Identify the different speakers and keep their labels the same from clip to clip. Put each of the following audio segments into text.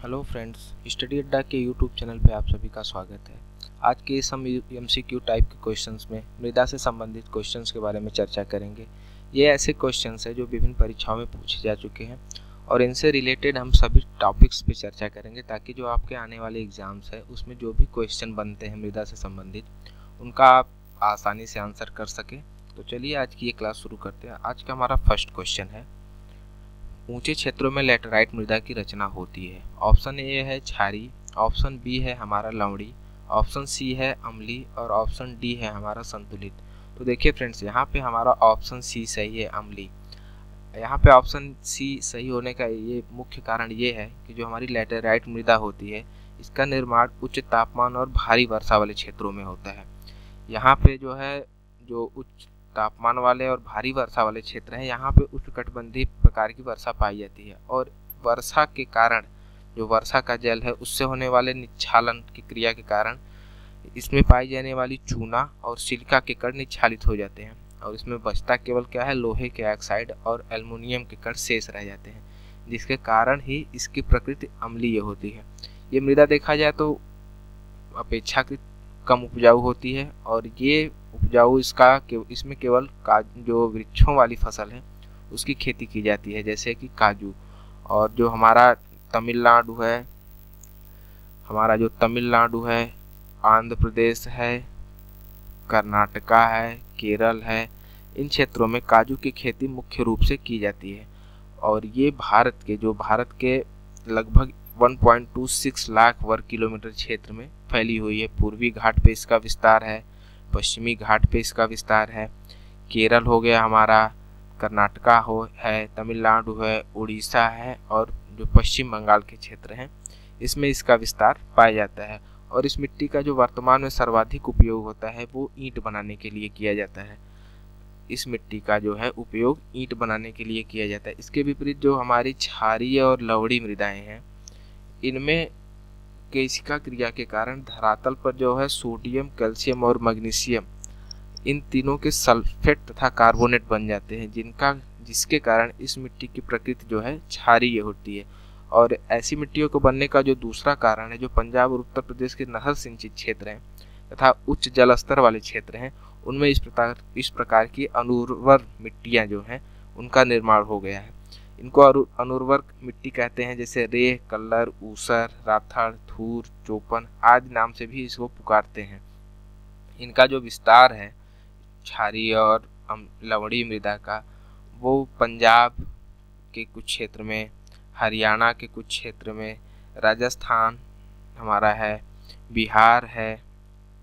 Speaker 1: Hello friends, study अड्डा के YouTube channel पे आप सभी का स्वागत है। आज के इस हम एमसीक्यू टाइप के क्वेश्चंस में मृदा से संबंधित क्वेश्चंस के बारे में चर्चा करेंगे। ये ऐसे क्वेश्चंस हैं जो विभिन्न परीक्षाओं में पूछे जा चुके हैं और इनसे रिलेटेड हम सभी टॉपिक्स पे चर्चा करेंगे ताकि जो आपके आने वाले एग्जाम्स है उसमें जो भी क्वेश्चन बनते हैं मृदा से संबंधित उनका आप आसानी से आंसर कर सकें। तो चलिए आज की ये क्लास शुरू करते हैं। आज का हमारा फर्स्ट क्वेश्चन है, ऊंचे क्षेत्रों में लैटेराइट मृदा की रचना होती है। ऑप्शन ए है क्षारीय, ऑप्शन बी है हमारा लवणी, ऑप्शन सी है अम्लीय और ऑप्शन डी है हमारा संतुलित। तो देखिए फ्रेंड्स, यहाँ पे हमारा ऑप्शन सी सही है, अम्लीय। यहाँ पे ऑप्शन सी सही होने का ये मुख्य कारण ये है कि जो हमारी लैटेराइट मृदा होती है इसका निर्माण उच्च तापमान और भारी वर्षा वाले क्षेत्रों में होता है। यहाँ पे जो है जो उच्च तापमान वाले और भारी वर्षा वाले क्षेत्र हैं, यहाँ पे उष्णकटिबंधीय प्रकार की वर्षा पाई जाती है और वर्षा के कारण जो वर्षा का जल है उससे होने वाले निच्छालन की क्रिया के कारण इसमें पाई जाने वाली चूना और सिलिका के कण निच्छालित हो जाते हैं और इसमें बचता केवल क्या है, लोहे के ऑक्साइड और एल्युमिनियम के कण शेष रह जाते हैं, जिसके कारण ही इसकी प्रकृति अम्लीय होती है। ये मृदा देखा जाए तो अपेक्षाकृत कम उपजाऊ होती है और ये उपजाऊ इसमें केवल जो वृक्षों वाली फसल है उसकी खेती की जाती है, जैसे कि काजू। और जो हमारा तमिलनाडु है, आंध्र प्रदेश है, कर्नाटका है, केरल है, इन क्षेत्रों में काजू की खेती मुख्य रूप से की जाती है और ये भारत के लगभग 1.26 लाख वर्ग किलोमीटर क्षेत्र में फैली हुई है। पूर्वी घाट पे इसका विस्तार है, पश्चिमी घाट पे इसका विस्तार है। केरल हो गया हमारा, कर्नाटका है, तमिलनाडु है, उड़ीसा है और जो पश्चिम बंगाल के क्षेत्र हैं इसमें इसका विस्तार पाया जाता है। और इस मिट्टी का जो वर्तमान में सर्वाधिक उपयोग होता है वो ईंट बनाने के लिए किया जाता है। इस मिट्टी का जो है उपयोग ईंट बनाने के लिए किया जाता है। इसके विपरीत जो हमारी क्षारीय और लवणी मृदाएं हैं, इनमें केशिका क्रिया के कारण धरातल पर जो है सोडियम, कैल्शियम और मैग्नीशियम, इन तीनों के सल्फेट तथा कार्बोनेट बन जाते हैं, जिसके कारण इस मिट्टी की प्रकृति जो है क्षारीय होती है। और ऐसी मिट्टियों को बनने का जो दूसरा कारण है, जो पंजाब और उत्तर प्रदेश के नहर सिंचित क्षेत्र हैं तथा उच्च जल स्तर वाले क्षेत्र हैं, उनमें इस प्रकार की अनुर्वर मिट्टियां जो हैं उनका निर्माण हो गया है। इनको अनुर्वर मिट्टी कहते हैं, जैसे रेह, कल्लर, ऊसर, राथड़, थूर, चोपन आदि नाम से भी इसको पुकारते हैं। इनका जो विस्तार है क्षारीय और लवणी मृदा का, वो पंजाब के कुछ क्षेत्र में, हरियाणा के कुछ क्षेत्र में, राजस्थान हमारा है, बिहार है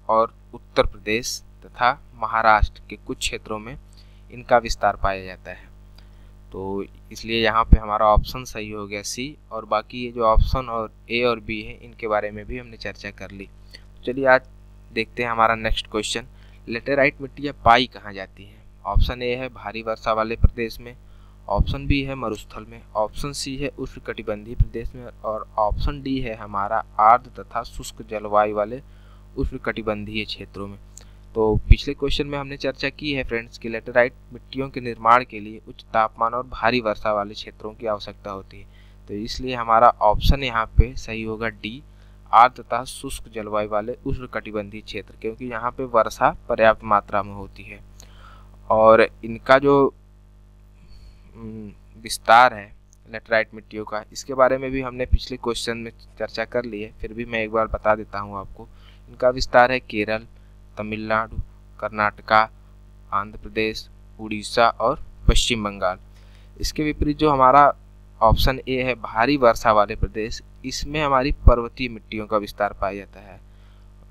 Speaker 1: और उत्तर प्रदेश तथा महाराष्ट्र के कुछ क्षेत्रों में इनका विस्तार पाया जाता है। तो इसलिए यहाँ पे हमारा ऑप्शन सही हो गया सी। और बाकी ये जो ऑप्शन और ए और बी है इनके बारे में भी हमने चर्चा कर ली। चलिए आज देखते हैं हमारा नेक्स्ट क्वेश्चन, लैटेराइट मिट्टियाँ पाई कहाँ जाती हैं। ऑप्शन ए है भारी वर्षा वाले प्रदेश में, ऑप्शन बी है मरुस्थल में, ऑप्शन सी है उष्णकटिबंधीय प्रदेश में और ऑप्शन डी है हमारा आर्द्र तथा शुष्क जलवायु वाले उष्णकटिबंधीय क्षेत्रों में। तो पिछले क्वेश्चन में हमने चर्चा की है फ्रेंड्स कि लैटेराइट मिट्टियों के निर्माण के लिए उच्च तापमान और भारी वर्षा वाले क्षेत्रों की आवश्यकता होती है। तो इसलिए हमारा ऑप्शन यहाँ पे सही होगा डी, आर्द्र तथा शुष्क जलवायु वाले उष्णकटिबंधीय क्षेत्र, क्योंकि यहाँ पे वर्षा पर्याप्त मात्रा में होती है। और इनका जो विस्तार है लैटेराइट मिट्टियों का, इसके बारे में भी हमने पिछले क्वेश्चन में चर्चा कर ली है, फिर भी मैं एक बार बता देता हूँ आपको। इनका विस्तार है केरल, तमिलनाडु, कर्नाटका, आंध्र प्रदेश, उड़ीसा और पश्चिम बंगाल। इसके विपरीत जो हमारा ऑप्शन ए है भारी वर्षा वाले प्रदेश, इसमें हमारी पर्वतीय मिट्टियों का विस्तार पाया जाता है।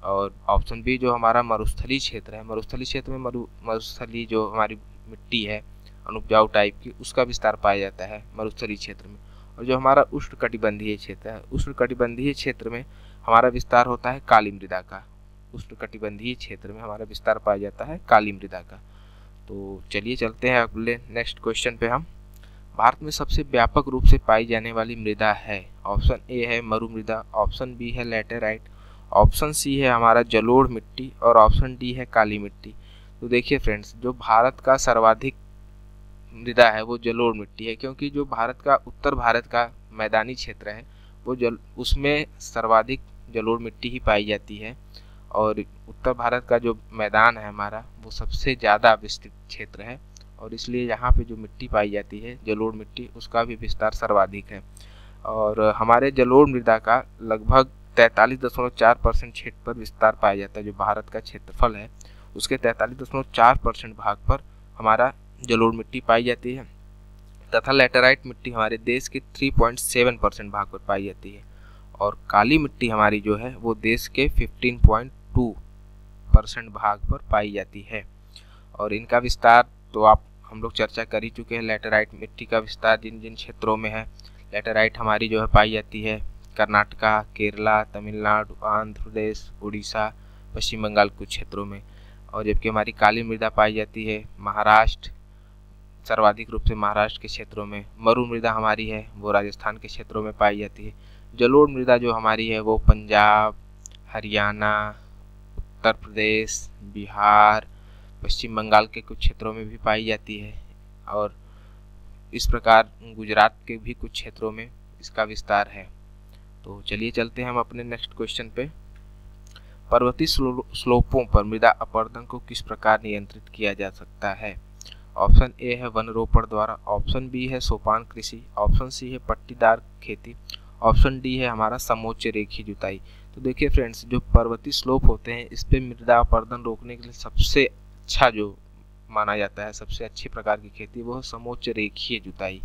Speaker 1: और ऑप्शन बी जो हमारा मरुस्थलीय क्षेत्र है, मरुस्थलीय क्षेत्र में मरुस्थलीय जो हमारी मिट्टी है अनुपजाऊ टाइप की, उसका विस्तार पाया जाता है मरुस्थलीय क्षेत्र में। और जो हमारा उष्णकटिबंधीय क्षेत्र है, उष्णकटिबंधीय क्षेत्र में हमारा विस्तार होता है काली मृदा का। उष्णकटिबंधीय क्षेत्र में हमारा विस्तार पाया जाता है काली मृदा का। तो चलिए चलते हैं अगले नेक्स्ट क्वेश्चन पे हम। भारत में सबसे व्यापक रूप से पाई जाने वाली मृदा है, ऑप्शन ए है मरु मृदा, ऑप्शन बी है लैटेराइट, ऑप्शन सी है हमारा जलोढ़ मिट्टी और ऑप्शन डी है काली मिट्टी। तो देखिए फ्रेंड्स, जो भारत का सर्वाधिक मृदा है वो जलोढ़ मिट्टी है, क्योंकि जो उत्तर भारत का मैदानी क्षेत्र है उसमें सर्वाधिक जलोढ़ मिट्टी ही पाई जाती है। और उत्तर भारत का जो मैदान है हमारा, वो सबसे ज़्यादा विस्तृत क्षेत्र है, और इसलिए यहाँ पे जो मिट्टी पाई जाती है जलोढ़ मिट्टी, उसका भी विस्तार सर्वाधिक है। और हमारे जलोढ़ मृदा का लगभग 43.4% क्षेत्र पर विस्तार पाया जाता है। जो भारत का क्षेत्रफल है उसके 43.4% भाग पर हमारा जलोढ़ मिट्टी पाई जाती है, तथा लैटेराइट मिट्टी हमारे देश के 3.7% भाग पर पाई जाती है। और काली मिट्टी हमारी जो है वो देश के 15.2% भाग पर पाई जाती है। और इनका विस्तार तो हम लोग चर्चा कर ही चुके हैं। लैटेराइट मिट्टी का विस्तार जिन जिन क्षेत्रों में है, लैटेराइट हमारी जो है पाई जाती है कर्नाटका, केरला, तमिलनाडु, आंध्र प्रदेश, उड़ीसा, पश्चिम बंगाल कुछ क्षेत्रों में। और जबकि हमारी काली मृदा पाई जाती है महाराष्ट्र, सर्वाधिक रूप से महाराष्ट्र के क्षेत्रों में। मरु मृदा हमारी है वो राजस्थान के क्षेत्रों में पाई जाती है। जलोढ़ मृदा जो हमारी है वो पंजाब, हरियाणा, उत्तर प्रदेश, बिहार, पश्चिम बंगाल के कुछ क्षेत्रों में भी पाई जाती है। और इस प्रकार गुजरात के भी कुछ क्षेत्रों में इसका विस्तार है। तो चलिए चलते हैं हम अपने नेक्स्ट क्वेश्चन पे। पर्वतीय स्लोपों पर मृदा अपरदन को किस प्रकार नियंत्रित किया जा सकता है? ऑप्शन ए है वन रोपण द्वारा, ऑप्शन बी है सोपान कृषि, ऑप्शन सी है पट्टीदार खेती, ऑप्शन डी है हमारा समोच्च रेखीय जुताई। तो देखिए फ्रेंड्स, जो पर्वतीय स्लोप होते हैं इस पे मृदा अपरदन रोकने के लिए सबसे अच्छा जो माना जाता है, सबसे अच्छी प्रकार की खेती वो है समोच्च रेखीय जुताई।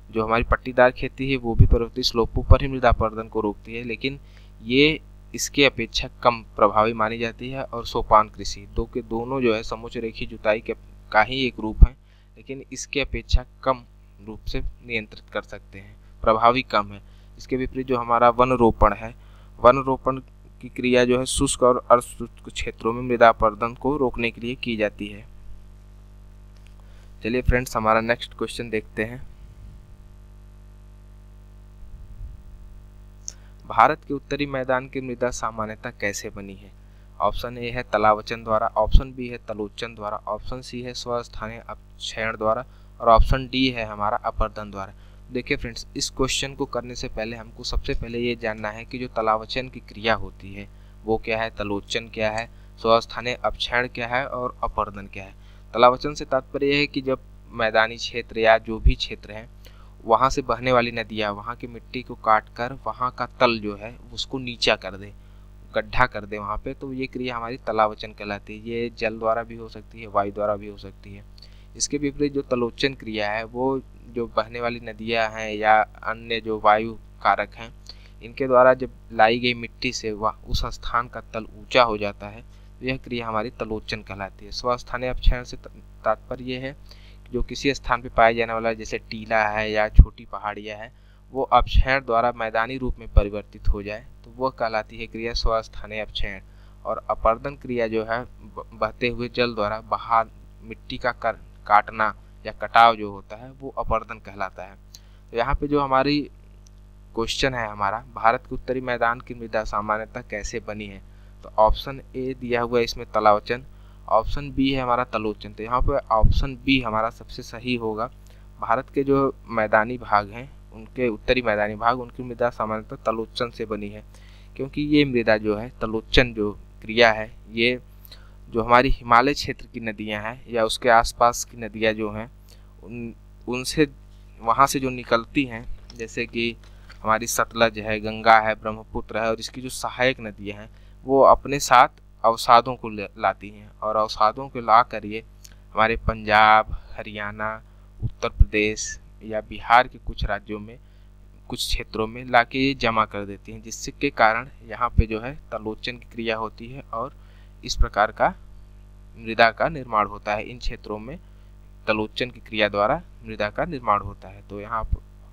Speaker 1: जो हमारी पट्टीदार खेती है वो भी पर्वतीय स्लोपों पर ही मृदा अपरदन को रोकती है, लेकिन ये इसके अपेक्षा कम प्रभावी मानी जाती है। और सोपान कृषि दोनों जो है समोच्च रेखीय जुताई का ही एक रूप है, लेकिन इसके अपेक्षा कम रूप से नियंत्रित कर सकते हैं, प्रभावी कम है। इसके विपरीत जो हमारा वन रोपण है, वन रोपण की क्रिया जो है शुष्क और अर्धशुष्क क्षेत्रों में मृदा अपरदन को रोकने के लिए की जाती है। चलिए फ्रेंड्स, हमारा नेक्स्ट क्वेश्चन देखते हैं। भारत के उत्तरी मैदान की मृदा सामान्यतः कैसे बनी है? ऑप्शन ए है तलावचन द्वारा, ऑप्शन बी है तलोचन द्वारा, ऑप्शन सी है स्वस्थानीय अपक्षयण द्वारा, और ऑप्शन डी है हमारा अपरदन द्वारा। देखिए फ्रेंड्स, इस क्वेश्चन को करने से पहले हमको सबसे पहले ये जानना है कि जो तलावचन की क्रिया होती है वो क्या है, तलोचन क्या है, स्वस्थानीय अपक्षयण क्या है और अपरदन क्या है। तलावचन से तात्पर्य है कि जब मैदानी क्षेत्र या जो भी क्षेत्र है वहाँ से बहने वाली नदियाँ वहाँ की मिट्टी को काट कर वहाँ का तल जो है उसको नीचा कर दे, गड्ढा कर दे वहाँ पे, तो ये क्रिया हमारी तलावचन कहलाती है। ये जल द्वारा भी हो सकती है, वायु द्वारा भी हो सकती है। इसके विपरीत जो तलोचन क्रिया है वो जो बहने वाली नदियाँ हैं या अन्य जो वायु कारक हैं इनके द्वारा जब लाई गई मिट्टी से वह उस स्थान का तल ऊंचा हो जाता है, तो यह क्रिया हमारी तलोचन कहलाती है। स्वस्थानीय अपक्षयण से तात्पर्य है जो किसी स्थान पर पाया जाने वाला जैसे टीला है या छोटी पहाड़ियाँ है वो अपक्षयण द्वारा मैदानी रूप में परिवर्तित हो जाए तो वह कहलाती है क्रिया स्वस्थानीय अपक्षयण। और अपरदन क्रिया जो है बहते हुए जल द्वारा बाहर मिट्टी का काटना या कटाव जो होता है वो अपरदन कहलाता है। तो यहाँ पे जो हमारी क्वेश्चन है हमारा, भारत के उत्तरी मैदान की मृदा सामान्यतः कैसे बनी है, तो ऑप्शन ए दिया हुआ है इसमें तलावचन, ऑप्शन बी है हमारा तलोचन। तो यहाँ पे ऑप्शन बी हमारा सबसे सही होगा। भारत के जो मैदानी भाग हैं उनके उत्तरी मैदानी भाग उनकी मृदा सामान्यतः तलोचन से बनी है, क्योंकि ये मृदा जो है तलोचन जो क्रिया है ये जो हमारी हिमालय क्षेत्र की नदियां हैं या उसके आसपास की नदियां जो हैं उनसे वहाँ से जो निकलती हैं, जैसे कि हमारी सतलज है, गंगा है, ब्रह्मपुत्र है, और इसकी जो सहायक नदियां हैं वो अपने साथ अवसादों को लाती हैं, और अवसादों को ला कर ये हमारे पंजाब, हरियाणा, उत्तर प्रदेश या बिहार के कुछ राज्यों में कुछ क्षेत्रों में लाके ये जमा कर देती हैं, जिसके कारण यहाँ पे जो है तलोचन की क्रिया होती है और इस प्रकार का मृदा का निर्माण होता है। इन क्षेत्रों में तलोचन की क्रिया द्वारा मृदा का निर्माण होता है। तो यहाँ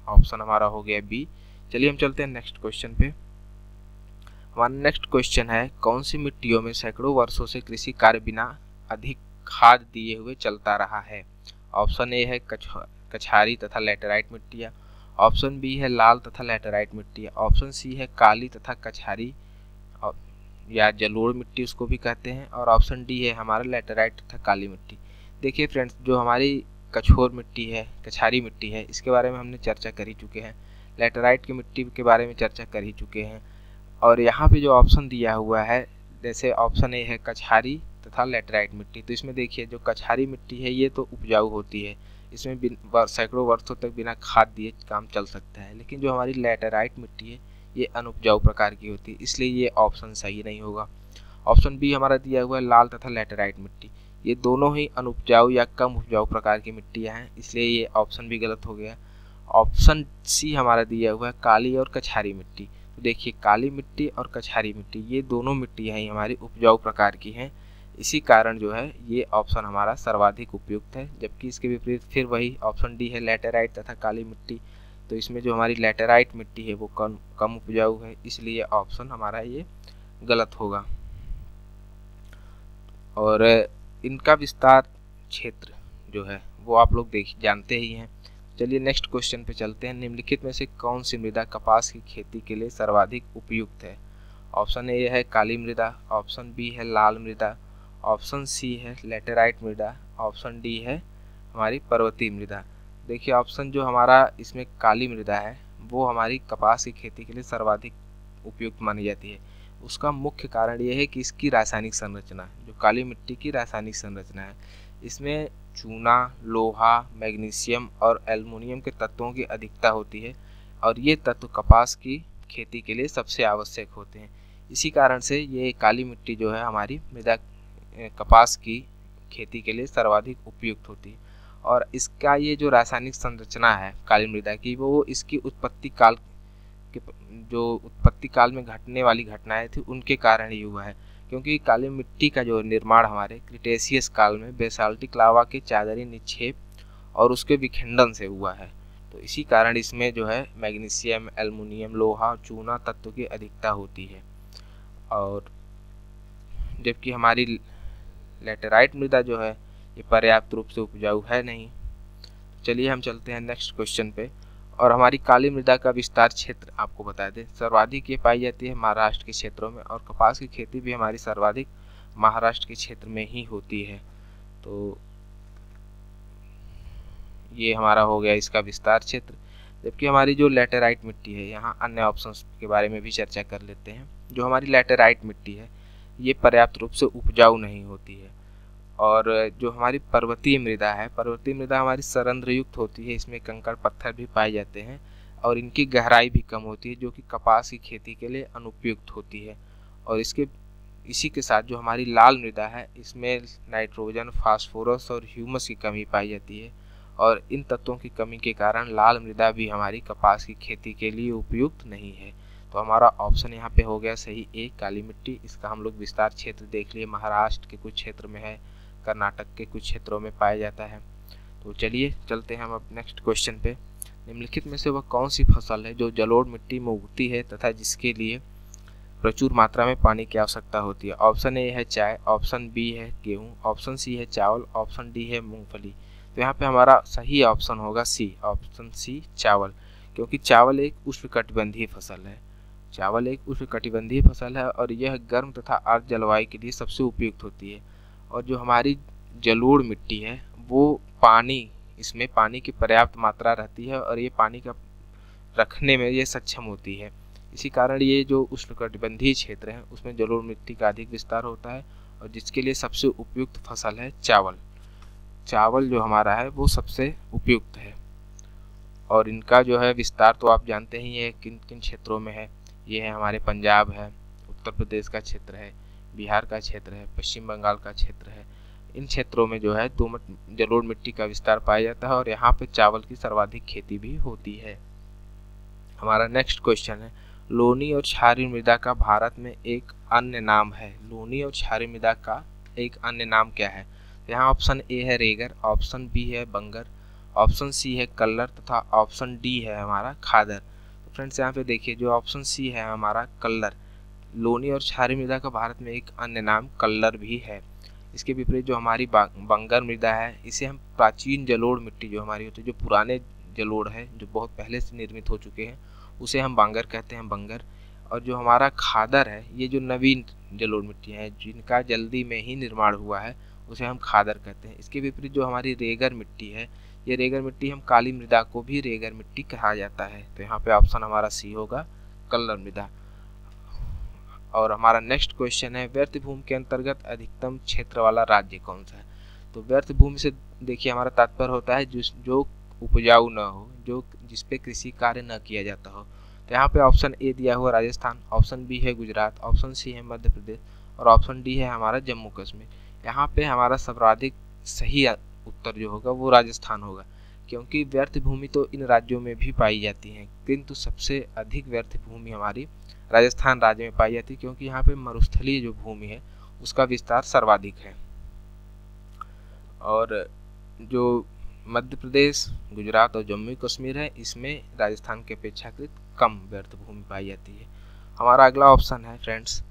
Speaker 1: ऑप्शन हमारा हो गया बी। चलिए हम चलते हैं नेक्स्ट क्वेश्चन पे। हमारा नेक्स्ट क्वेश्चन है, कौन सी मिट्टियों में सैकड़ों वर्षों से कृषि कार्य बिना अधिक खाद दिए हुए चलता रहा है? ऑप्शन ए है कछारी तथा लैटेराइट मिट्टियाँ, ऑप्शन बी है लाल तथा लैटेराइट मिट्टी, ऑप्शन सी है काली तथा कछारी या जलोढ़ मिट्टी उसको भी कहते हैं, और ऑप्शन डी है हमारा लैटेराइट तथा काली मिट्टी। देखिए फ्रेंड्स, जो हमारी कछोर मिट्टी है, कछारी मिट्टी है, इसके बारे में हमने चर्चा कर ही चुके हैं। लैटेराइट की मिट्टी के बारे में चर्चा कर ही चुके हैं। और यहाँ पे जो ऑप्शन दिया हुआ है, जैसे ऑप्शन ए है कछारी तथा लैटेराइट मिट्टी, तो इसमें देखिए जो कछारी मिट्टी है ये तो उपजाऊ होती है, इसमें सैकड़ों वर्षों तक बिना खाद दिए काम चल सकता है। लेकिन जो हमारी लैटेराइट मिट्टी है ये अनुपजाऊ प्रकार की होती है, इसलिए ये ऑप्शन सही नहीं होगा। ऑप्शन बी हमारा दिया हुआ है लाल तथा लैटेराइट मिट्टी, ये दोनों ही अनुपजाऊ या कम उपजाऊ प्रकार की मिट्टियाँ हैं, इसलिए ये ऑप्शन भी गलत हो गया। ऑप्शन सी हमारा दिया हुआ है काली और कछारी मिट्टी, तो देखिए काली मिट्टी और कछारी मिट्टी ये दोनों मिट्टियाँ ही हमारी उपजाऊ प्रकार की हैं, इसी कारण जो है ये ऑप्शन हमारा सर्वाधिक उपयुक्त है। जबकि इसके विपरीत फिर वही ऑप्शन डी है लैटेराइट तथा काली मिट्टी, तो इसमें जो हमारी लैटेराइट मिट्टी है वो कम उपजाऊ है, इसलिए ऑप्शन हमारा ये गलत होगा। और इनका विस्तार क्षेत्र जो है वो आप लोग जानते ही हैं। चलिए नेक्स्ट क्वेश्चन पे चलते हैं। निम्नलिखित में से कौन सी मृदा कपास की खेती के लिए सर्वाधिक उपयुक्त है? ऑप्शन ए है काली मृदा, ऑप्शन बी है लाल मृदा, ऑप्शन सी है लैटेराइट मृदा, ऑप्शन डी है हमारी पर्वतीय मृदा। देखिए ऑप्शन जो हमारा इसमें काली मृदा है वो हमारी कपास की खेती के लिए सर्वाधिक उपयुक्त मानी जाती है। उसका मुख्य कारण ये है कि इसकी रासायनिक संरचना, जो काली मिट्टी की रासायनिक संरचना है, इसमें चूना, लोहा, मैग्नीशियम और एल्युमिनियम के तत्वों की अधिकता होती है और ये तत्व कपास की खेती के लिए सबसे आवश्यक होते हैं। इसी कारण से ये काली मिट्टी जो है हमारी मृदा कपास की खेती के लिए सर्वाधिक उपयुक्त होती है। और इसका ये जो रासायनिक संरचना है काली मृदा की, वो इसकी उत्पत्ति काल में घटने वाली घटनाएं थी उनके कारण ही हुआ है, क्योंकि काली मिट्टी का जो निर्माण हमारे क्रिटेशियस काल में बेसाल्टिक लावा के चादरी निक्षेप और उसके विखंडन से हुआ है। तो इसी कारण इसमें जो है मैग्नीशियम, एल्युमिनियम, लोहा, चूना तत्व की अधिकता होती है। और जबकि हमारी लैटेराइट मृदा जो है ये पर्याप्त रूप से उपजाऊ है नहीं। चलिए हम चलते हैं नेक्स्ट क्वेश्चन पे। और हमारी काली मृदा का विस्तार क्षेत्र आपको बता दें, सर्वाधिक ये पाई जाती है महाराष्ट्र के क्षेत्रों में, और कपास की खेती भी हमारी सर्वाधिक महाराष्ट्र के क्षेत्र में ही होती है। तो ये हमारा हो गया इसका विस्तार क्षेत्र। जबकि हमारी जो लैटेराइट मिट्टी है, यहाँ अन्य ऑप्शंस के बारे में भी चर्चा कर लेते हैं। जो हमारी लैटेराइट मिट्टी है ये पर्याप्त रूप से उपजाऊ नहीं होती है। और जो हमारी पर्वतीय मृदा है, पर्वतीय मृदा हमारी सरंध्र युक्त होती है, इसमें कंकड़ पत्थर भी पाए जाते हैं और इनकी गहराई भी कम होती है, जो कि कपास की खेती के लिए अनुपयुक्त होती है। और इसी के साथ जो हमारी लाल मृदा है, इसमें नाइट्रोजन, फास्फोरस और ह्यूमस की कमी पाई जाती है, और इन तत्वों की कमी के कारण लाल मृदा भी हमारी कपास की खेती के लिए उपयुक्त नहीं है। तो हमारा ऑप्शन यहाँ पे हो गया सही ए, काली मिट्टी। इसका हम लोग विस्तार क्षेत्र देख लिए, महाराष्ट्र के कुछ क्षेत्र में है, कर्नाटक के कुछ क्षेत्रों में पाया जाता है। तो चलिए चलते हैं हम अब नेक्स्ट क्वेश्चन पे। निम्नलिखित में से वह कौन सी फसल है जो जलोढ़ मिट्टी में उगती है तथा जिसके लिए प्रचुर मात्रा में पानी की आवश्यकता होती है? ऑप्शन ए है चाय, ऑप्शन बी है गेहूँ, ऑप्शन सी है चावल, ऑप्शन डी है मूंगफली। तो यहाँ पे हमारा सही ऑप्शन होगा सी, ऑप्शन सी चावल, क्योंकि चावल एक उष्णकटिबंधीय फसल है। चावल एक उष्णकटिबंधीय फसल है और यह गर्म तथा आर्द्र जलवायु के लिए सबसे उपयुक्त होती है। और जो हमारी जलोढ़ मिट्टी है वो इसमें पानी की पर्याप्त मात्रा रहती है और ये पानी का रखने में ये सक्षम होती है। इसी कारण ये जो उष्णकटिबंधीय क्षेत्र है उसमें जलोढ़ मिट्टी का अधिक विस्तार होता है और जिसके लिए सबसे उपयुक्त फसल है चावल। चावल जो हमारा है वो सबसे उपयुक्त है। और इनका जो है विस्तार तो आप जानते ही है किन किन क्षेत्रों में है। ये है हमारे पंजाब है, उत्तर प्रदेश का क्षेत्र है, बिहार का क्षेत्र है, पश्चिम बंगाल का क्षेत्र है। इन क्षेत्रों में जो है दोमट जलोढ़ मिट्टी का विस्तार पाया जाता है और यहाँ पे चावल की सर्वाधिक खेती भी होती है। हमारा नेक्स्ट क्वेश्चन है, लोनी और क्षारीय मृदा का भारत में एक अन्य नाम है। लोनी और क्षारीय मृदा का एक अन्य नाम क्या है? यहाँ ऑप्शन ए है रेगर, ऑप्शन बी है बंगर, ऑप्शन सी है कल्लर तथा ऑप्शन डी है हमारा खादर। तो फ्रेंड्स यहाँ पे देखिए जो ऑप्शन सी है हमारा कल्लर, लोनी और क्षारीय मृदा का भारत में एक अन्य नाम कल्लर भी है। इसके विपरीत जो हमारी बंगर मृदा है, इसे हम प्राचीन जलोढ़ मिट्टी जो हमारी होती है, जो पुराने जलोढ़ है जो बहुत पहले से निर्मित हो चुके हैं, उसे हम बांगर कहते हैं, बंगर। और जो हमारा खादर है, ये जो नवीन जलोढ़ मिट्टी है जिनका जल्दी में ही निर्माण हुआ है, उसे हम खादर कहते हैं। इसके विपरीत जो हमारी रेगर मिट्टी है, ये रेगर मिट्टी, हम काली मृदा को भी रेगर मिट्टी कहा जाता है। तो यहाँ पे ऑप्शन हमारा सी होगा, कल्लर मृदा। और हमारा नेक्स्ट क्वेश्चन है, व्यर्थ भूमि के अंतर्गत अधिकतम क्षेत्र वाला राज्य कौन सा है। तो व्यर्थ भूमि से देखिए हमारा तात्पर्य होता है जो उपजाऊ न हो, जो जिसपे कृषि कार्य न किया जाता हो। तो यहाँ पे ऑप्शन ए दिया हुआ राजस्थान, ऑप्शन बी है गुजरात, ऑप्शन सी है मध्य प्रदेश और ऑप्शन डी है हमारा जम्मू कश्मीर। यहाँ पे हमारा सर्वाधिक सही उत्तर जो होगा वो राजस्थान होगा, क्योंकि व्यर्थ भूमि तो इन राज्यों में भी पाई जाती है, किंतु सबसे अधिक व्यर्थ भूमि हमारी राजस्थान राज्य में पाई जाती है, क्योंकि यहाँ पे मरुस्थलीय जो भूमि है उसका विस्तार सर्वाधिक है। और जो मध्य प्रदेश, गुजरात और जम्मू कश्मीर है, इसमें राजस्थान के अपेक्षाकृत कम व्यर्थ भूमि पाई जाती है। हमारा अगला ऑप्शन है फ्रेंड्स,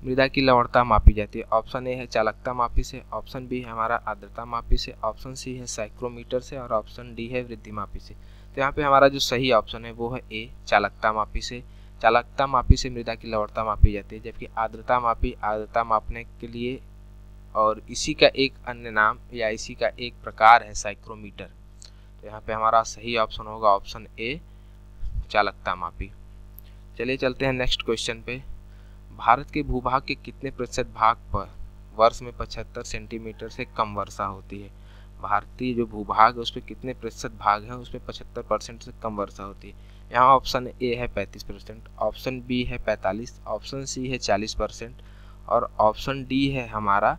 Speaker 1: मृदा की लवणता मापी जाती है। ऑप्शन ए है चालकता मापी से, ऑप्शन बी है हमारा आर्द्रता मापी से, ऑप्शन सी है साइक्रोमीटर से और ऑप्शन डी है वृद्धि मापी से। तो यहाँ पे हमारा जो सही ऑप्शन है वो है ए, चालकता मापी से। चालकता मापी से मृदा की लवणता मापी जाती है, जबकि आर्द्रता मापने के लिए और इसी का एक अन्य नाम या इसी का एक प्रकार है साइक्रोमीटर। तो यहाँ पे हमारा सही ऑप्शन होगा ऑप्शन ए, चालकता मापी। चलिए चलते हैं नेक्स्ट क्वेश्चन पे। भारत के भूभाग के कितने प्रतिशत भाग पर वर्ष में 75 सेंटीमीटर से कम वर्षा होती है। भारतीय जो भूभाग है उस पर कितने प्रतिशत भाग है, उसमें 75% से कम वर्षा होती है। यहाँ ऑप्शन ए है 35%, ऑप्शन बी है 45%, ऑप्शन सी है 40% और ऑप्शन डी है हमारा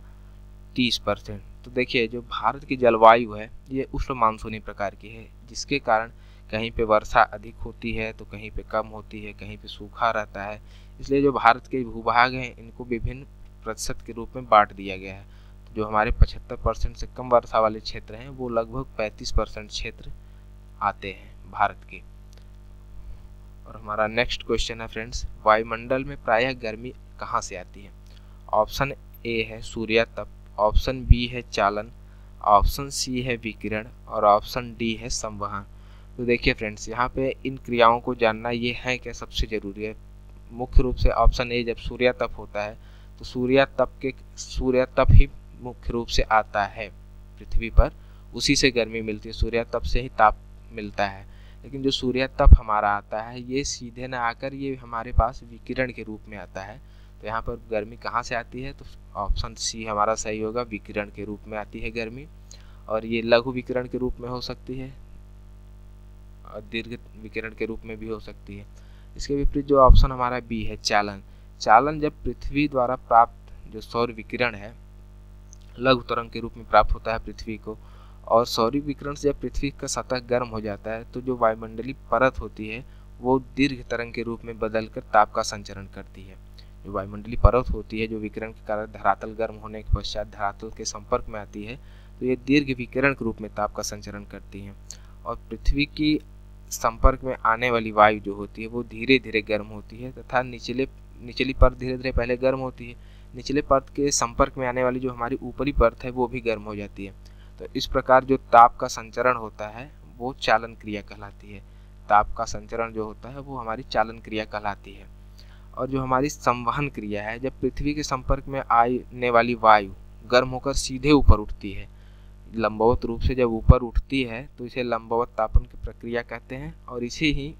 Speaker 1: 30%। तो देखिए जो भारत की जलवायु है ये उष्ण मानसूनी प्रकार की है, जिसके कारण कहीं पे वर्षा अधिक होती है तो कहीं पे कम होती है, कहीं पे सूखा रहता है। इसलिए जो भारत के भूभाग हैं इनको विभिन्न प्रतिशत के रूप में बांट दिया गया है। जो हमारे 75% से कम वर्षा वाले क्षेत्र हैं वो लगभग 35% क्षेत्र आते हैं भारत के। और हमारा नेक्स्ट क्वेश्चन है फ्रेंड्स, वायुमंडल में प्रायः गर्मी कहाँ से आती है। ऑप्शन ए है सूर्यातप, ऑप्शन बी है चालन, ऑप्शन सी है विकिरण और ऑप्शन डी है संवहन। तो देखिए फ्रेंड्स यहाँ पे इन क्रियाओं को जानना ये है क्या सबसे जरूरी है। मुख्य रूप से ऑप्शन ए, जब सूर्यातप होता है तो सूर्यातप ही मुख्य रूप से आता है पृथ्वी पर, उसी से गर्मी मिलती है, सूर्यातप से ही ताप मिलता है। लेकिन जो सूर्यातप हमारा आता है ये सीधे ना आकर ये हमारे पास विकिरण के रूप में आता है। तो यहाँ पर गर्मी कहाँ से आती है, तो ऑप्शन सी हमारा सही होगा, विकिरण के रूप में आती है गर्मी। और ये लघु विकिरण के रूप में हो सकती है और दीर्घ विकिरण के रूप में भी हो सकती है। इसके विपरीत जो ऑप्शन हमारा बी है चालन, चालन जब पृथ्वी द्वारा प्राप्त जो सौर विकिरण है लघु तरंग के रूप में प्राप्त होता है पृथ्वी को, और सौर विकिरण से जब पृथ्वी का सतह गर्म हो जाता है तो जो वायुमंडलीय परत होती है वो दीर्घ तरंग के रूप में बदलकर ताप का संचरण करती है। जो वायुमंडलीय परत होती है जो विकिरण के कारण धरातल गर्म होने के पश्चात धरातल के संपर्क में आती है तो ये दीर्घ विकिरण के रूप में ताप का संचरण करती है। और पृथ्वी की संपर्क में आने वाली वायु जो होती है वो धीरे धीरे गर्म होती है तथा निचली परत धीरे धीरे पहले गर्म होती है, निचले परत के संपर्क में आने वाली जो हमारी ऊपरी परत है वो भी गर्म हो जाती है। तो इस प्रकार जो ताप का संचरण होता है वो चालन क्रिया कहलाती है। ताप का संचरण जो होता है वो हमारी चालन क्रिया कहलाती है। और जो हमारी संवहन क्रिया है, जब पृथ्वी के संपर्क में आने वाली वायु गर्म होकर सीधे ऊपर उठती है, लंबवत रूप से जब ऊपर उठती है तो इसे लंबवत तापन की प्रक्रिया कहते हैं और इसे ही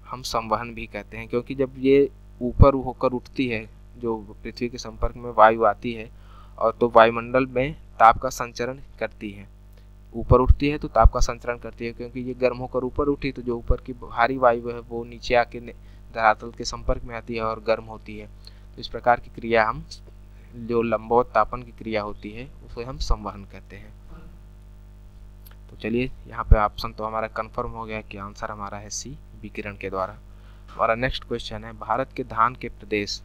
Speaker 1: हम संवहन भी कहते हैं। क्योंकि जब ये ऊपर होकर उठती है, जो पृथ्वी के संपर्क में वायु आती है और तो वायुमंडल में ताप का संचरण करती है, ऊपर उठती है तो ताप का संचरण करती है। क्योंकि ये गर्म होकर ऊपर उठी तो जो ऊपर की भारी वायु है वो नीचे आके धरातल के संपर्क में आती है और गर्म होती है। तो इस प्रकार की क्रिया हम जो लंबवत तापन की क्रिया होती है उसे हम संवहन कहते हैं। तो चलिए यहाँ पे ऑप्शन तो हमारा कंफर्म हो गया कि आंसर हमारा है सी, विकिरण के द्वारा। हमारा नेक्स्ट क्वेश्चन है, भारत के धान के प्रदेश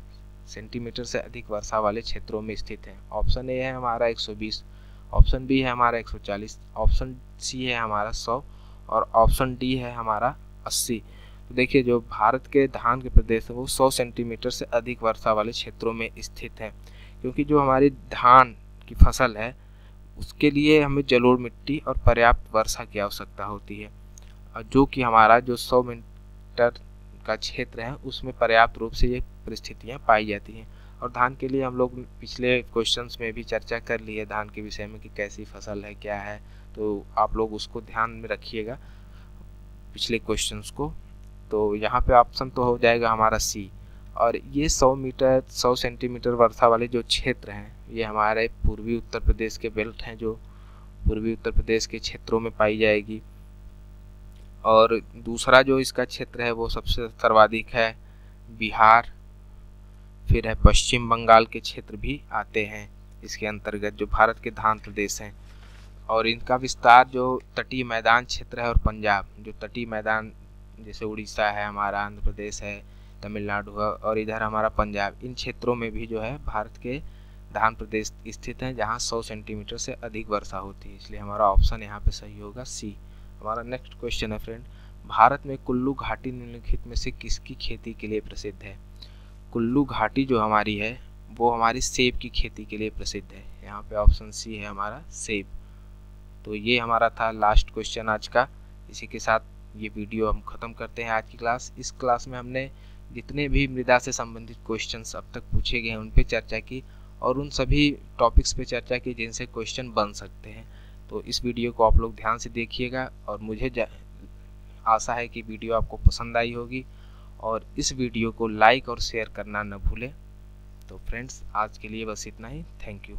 Speaker 1: सेंटीमीटर से अधिक वर्षा वाले क्षेत्रों में स्थित है। ऑप्शन ए है हमारा 120, ऑप्शन बी है हमारा 140, ऑप्शन सी है हमारा 100 और ऑप्शन डी है हमारा 80। तो देखिए जो भारत के धान के प्रदेश है वो 100 सेंटीमीटर से अधिक वर्षा वाले क्षेत्रों में स्थित है। क्योंकि जो हमारी धान की फसल है उसके लिए हमें जलोढ़ मिट्टी और पर्याप्त वर्षा की आवश्यकता होती है, और जो कि हमारा जो 100 मीटर का क्षेत्र है उसमें पर्याप्त रूप से ये परिस्थितियाँ पाई जाती हैं। और धान के लिए हम लोग पिछले क्वेश्चंस में भी चर्चा कर ली है धान के विषय में कि कैसी फसल है क्या है, तो आप लोग उसको ध्यान में रखिएगा पिछले क्वेश्चंस को। तो यहाँ पे ऑप्शन तो हो जाएगा हमारा सी। और ये 100 सेंटीमीटर वर्षा वाले जो क्षेत्र हैं ये हमारे पूर्वी उत्तर प्रदेश के बेल्ट हैं, जो पूर्वी उत्तर प्रदेश के क्षेत्रों में पाई जाएगी। और दूसरा जो इसका क्षेत्र है वो सबसे सर्वाधिक है बिहार, फिर है पश्चिम बंगाल के क्षेत्र भी आते हैं इसके अंतर्गत, जो भारत के धान प्रदेश हैं। और इनका विस्तार जो तटीय मैदान क्षेत्र है और पंजाब, जो तटीय मैदान जैसे उड़ीसा है हमारा, आंध्र प्रदेश है, तमिलनाडु है और इधर हमारा पंजाब, इन क्षेत्रों में भी जो है भारत के धान प्रदेश स्थित हैं जहां 100 सेंटीमीटर से अधिक वर्षा होती है। इसलिए हमारा ऑप्शन यहाँ पे सही होगा सी। हमारा नेक्स्ट क्वेश्चन है फ्रेंड, भारत में कुल्लू घाटी निम्नलिखित में से किसकी खेती के लिए प्रसिद्ध है? कुल्लू घाटी जो हमारी है वो हमारी सेब की खेती के लिए प्रसिद्ध है। यहाँ पे ऑप्शन सी है हमारा सेब। तो ये हमारा था लास्ट क्वेश्चन आज का। इसी के साथ ये वीडियो हम ख़त्म करते हैं आज की क्लास। इस क्लास में हमने जितने भी मृदा से संबंधित क्वेश्चंस अब तक पूछे गए हैं उन पे चर्चा की और उन सभी टॉपिक्स पे चर्चा की जिनसे क्वेश्चन बन सकते हैं। तो इस वीडियो को आप लोग ध्यान से देखिएगा और मुझे आशा है कि वीडियो आपको पसंद आई होगी और इस वीडियो को लाइक और शेयर करना न भूलें। तो फ्रेंड्स आज के लिए बस इतना ही। Thank you.